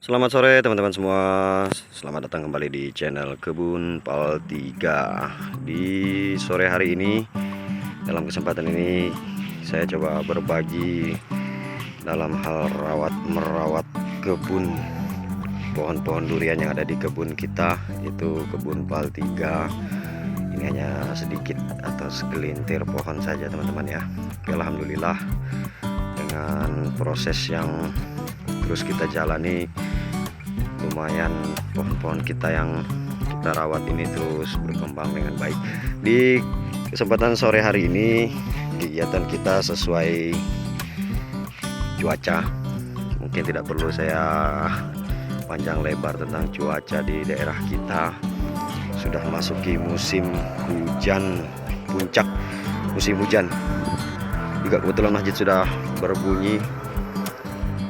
Selamat sore teman-teman semua. Selamat datang kembali di channel Kebun Pal 3. Di sore hari ini, dalam kesempatan ini saya coba berbagi dalam hal merawat kebun pohon-pohon durian yang ada di kebun kita, yaitu Kebun Pal 3. Ini hanya sedikit atau segelintir pohon saja teman-teman ya. Tapi alhamdulillah dengan proses yang terus kita jalani, lumayan pohon-pohon kita yang kita rawat ini terus berkembang dengan baik. Di kesempatan sore hari ini kegiatan kita sesuai cuaca. Mungkin tidak perlu saya panjang lebar tentang cuaca di daerah kita. Sudah masuki musim hujan, puncak musim hujan. Juga kebetulan masjid sudah berbunyi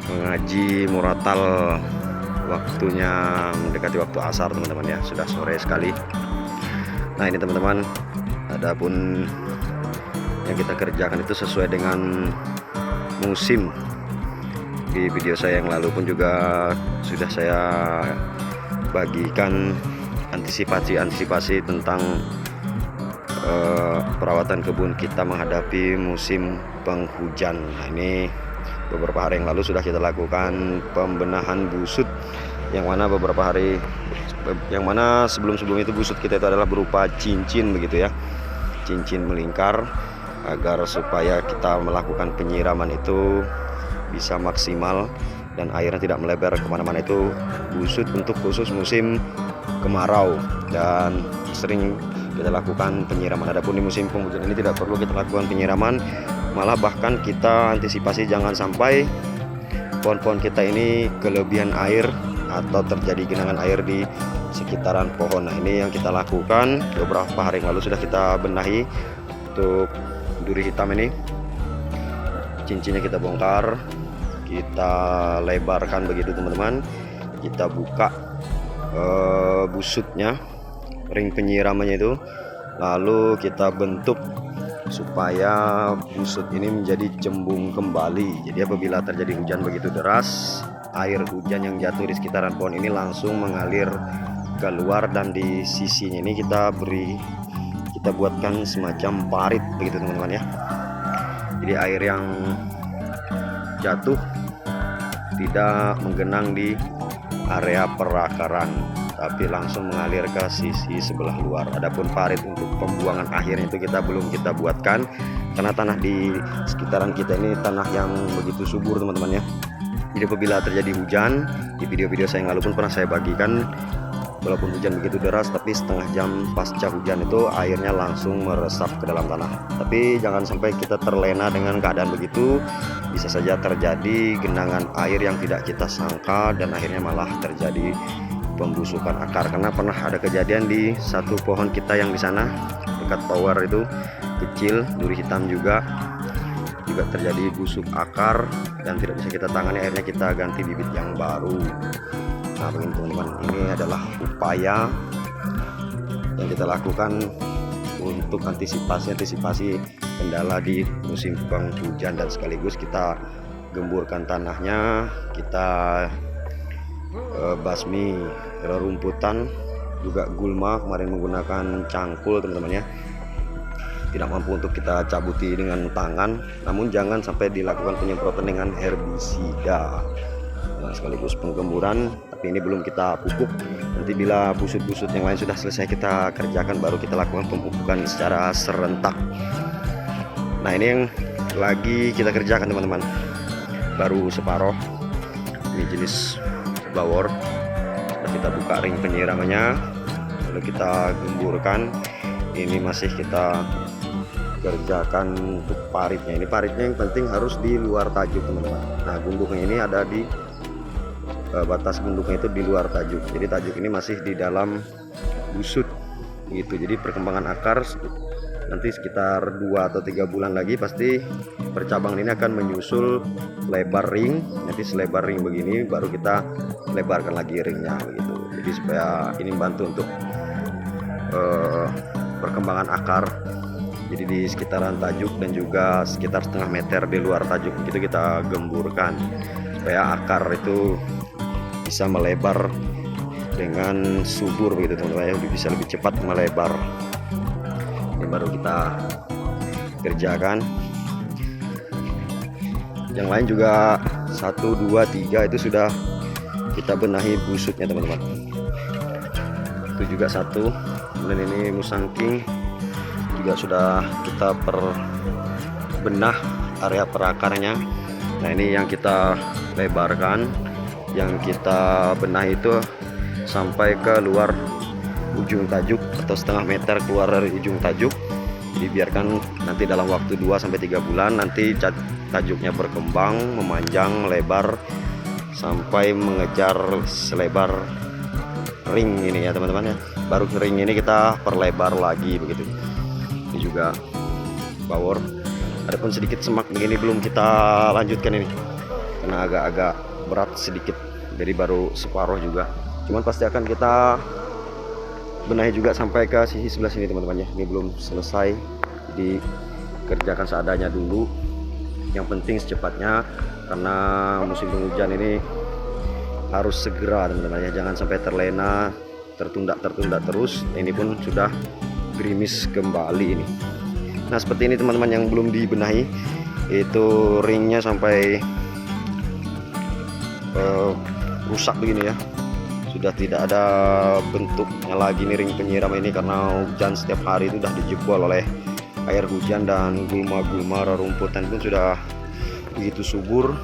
mengaji muratal, waktunya mendekati waktu asar teman-teman ya, sudah sore sekali. Nah ini teman-teman, adapun yang kita kerjakan itu sesuai dengan musim. Di video saya yang lalu pun juga sudah saya bagikan antisipasi tentang perawatan kebun kita menghadapi musim penghujan. Nah ini beberapa hari yang lalu sudah kita lakukan pembenahan busut, yang mana sebelum itu busut kita itu adalah berupa cincin begitu ya, cincin melingkar, agar supaya kita melakukan penyiraman itu bisa maksimal dan airnya tidak melebar kemana-mana. Itu busut untuk khusus musim kemarau dan sering kita lakukan penyiraman. Adapun di musim penghujan ini tidak perlu kita lakukan penyiraman, malah bahkan kita antisipasi jangan sampai pohon-pohon kita ini kelebihan air atau terjadi genangan air di sekitaran pohon. Nah ini yang kita lakukan beberapa hari yang lalu, sudah kita benahi. Untuk duri hitam ini cincinnya kita bongkar, kita lebarkan begitu teman-teman. Kita buka busutnya, ring penyiramannya itu, lalu kita bentuk supaya busut ini menjadi cembung kembali. Jadi apabila terjadi hujan begitu deras, air hujan yang jatuh di sekitaran pohon ini langsung mengalir keluar, dan di sisinya ini kita buatkan semacam parit begitu teman-teman ya. Jadi air yang jatuh tidak menggenang di area perakaran, tapi langsung mengalir ke sisi sebelah luar. Adapun parit untuk pembuangan akhirnya itu belum kita buatkan, karena tanah di sekitaran kita ini tanah yang begitu subur teman-teman ya. Jadi apabila terjadi hujan, di video-video saya yang lalu pun pernah saya bagikan, walaupun hujan begitu deras, tapi setengah jam pasca hujan itu airnya langsung meresap ke dalam tanah. Tapi jangan sampai kita terlena dengan keadaan begitu, bisa saja terjadi genangan air yang tidak kita sangka dan akhirnya malah terjadi pembusukan akar. Karena pernah ada kejadian di satu pohon kita yang di sana dekat tower itu kecil, duri hitam juga terjadi busuk akar dan tidak bisa kita tangani, akhirnya kita ganti bibit yang baru. Nah begini teman-teman, ini adalah upaya yang kita lakukan untuk antisipasi kendala di musim penghujan, dan sekaligus kita gemburkan tanahnya, kita basmi rerumputan, juga gulma kemarin menggunakan cangkul teman-teman ya. Tidak mampu untuk kita cabuti dengan tangan, namun jangan sampai dilakukan penyemprotan dengan herbisida. Nah, sekaligus penggemburan, tapi ini belum kita pupuk. Nanti bila busut-busut yang lain sudah selesai kita kerjakan, baru kita lakukan pemupukan secara serentak. Nah ini yang lagi kita kerjakan teman-teman, baru separoh. Ini jenis bawor, sudah kita buka ring penyiramannya, lalu kita gemburkan. Ini masih kita kerjakan untuk paritnya. Ini paritnya yang penting harus di luar tajuk teman-teman. Nah gunduknya ini ada di batas gunduknya itu di luar tajuk, jadi tajuk ini masih di dalam busut gitu. Jadi perkembangan akar nanti sekitar 2 atau 3 bulan lagi pasti percabangan ini akan menyusul lebar ring. Nanti selebar ring begini baru kita lebarkan lagi ringnya begitu. Jadi supaya ini membantu untuk perkembangan akar. Jadi di sekitaran tajuk dan juga sekitar setengah meter di luar tajuk begitu kita gemburkan, supaya akar itu bisa melebar dengan subur begitu teman-teman ya, bisa lebih cepat melebar. Ini baru kita kerjakan. Yang lain juga 1, 2, 3 itu sudah kita benahi busutnya teman-teman. Itu juga satu. Kemudian ini musangking juga sudah kita perbenah area perakarnya. Nah ini yang kita lebarkan, yang kita benahi itu sampai ke luar ujung tajuk atau setengah meter keluar dari ujung tajuk. Jadi biarkan nanti dalam waktu 2-3 bulan nanti tajuknya berkembang, memanjang, melebar sampai mengejar selebar ring ini ya teman-teman ya. Baru ring ini kita perlebar lagi begitu. Ini juga bawor. Adapun sedikit semak begini belum kita lanjutkan ini karena agak-agak berat sedikit, jadi baru separuh juga. Cuman pasti akan kita benahi juga sampai ke sisi sebelah sini teman-teman ya. Ini belum selesai, jadi kerjakan seadanya dulu. Yang penting secepatnya karena musim penghujan ini harus segera teman-teman ya, jangan sampai terlena, tertunda terus. Ini pun sudah gerimis kembali ini. Nah seperti ini teman-teman yang belum dibenahi, itu ringnya sampai rusak begini ya, sudah tidak ada bentuknya lagi nih ring penyiram ini karena hujan setiap hari itu sudah dijebol oleh air hujan, dan gulma-gulma rerumputan pun sudah begitu subur.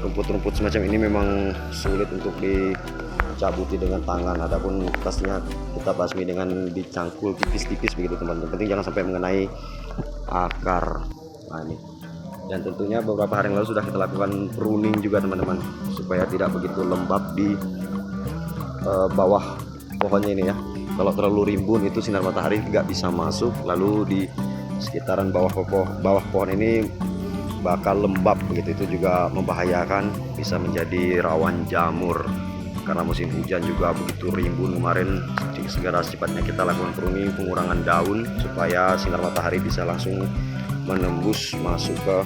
Rumput-rumput semacam ini memang sulit untuk dicabuti dengan tangan, adapun pastinya kita basmi dengan dicangkul tipis-tipis begitu teman-teman. Penting jangan sampai mengenai akar. Nah ini, dan tentunya beberapa hari yang lalu sudah kita lakukan pruning juga teman-teman, supaya tidak begitu lembab di bawah pohonnya ini ya. Kalau terlalu rimbun itu sinar matahari nggak bisa masuk, lalu di sekitaran bawah pohon ini bakal lembab begitu. Itu juga membahayakan, bisa menjadi rawan jamur karena musim hujan juga begitu rimbun kemarin. Segera secepatnya kita lakukan pruning, pengurangan daun supaya sinar matahari bisa langsung menembus masuk ke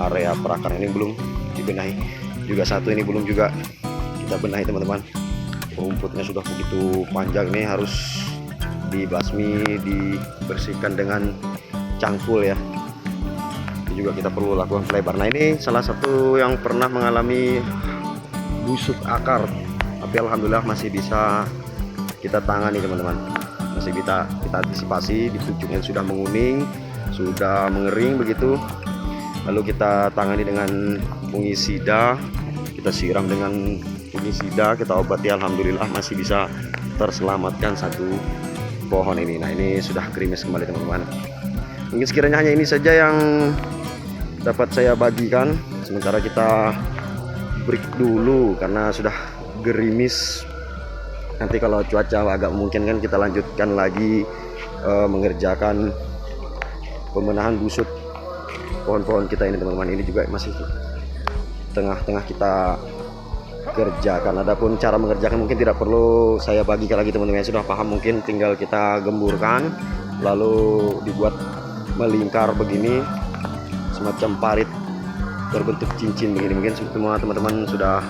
area perakar. Ini belum dibenahi juga, satu ini belum juga kita benahi teman-teman. Rumputnya sudah begitu panjang, ini harus dibasmi, dibersihkan dengan cangkul ya. Ini juga kita perlu lakukan pelebar. Nah ini salah satu yang pernah mengalami busuk akar, tapi alhamdulillah masih bisa kita tangani teman-teman, masih kita antisipasi. Di pucuknya sudah menguning, sudah mengering begitu, lalu kita tangani dengan fungisida, kita siram dengan fungisida, kita obati, alhamdulillah masih bisa terselamatkan satu pohon ini. Nah ini sudah gerimis kembali teman-teman. Mungkin sekiranya hanya ini saja yang dapat saya bagikan, sementara kita break dulu karena sudah gerimis. Nanti kalau cuaca agak memungkinkan kita lanjutkan lagi mengerjakan pembenahan busut pohon-pohon kita ini teman-teman. Ini juga masih tengah-tengah kita kerjakan. Adapun cara mengerjakan mungkin tidak perlu saya bagikan lagi teman-teman, sudah paham. Mungkin tinggal kita gemburkan lalu dibuat melingkar begini, semacam parit berbentuk cincin begini. Mungkin semua teman-teman sudah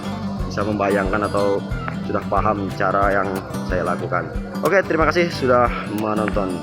bisa membayangkan atau sudah paham cara yang saya lakukan. Oke, terima kasih sudah menonton.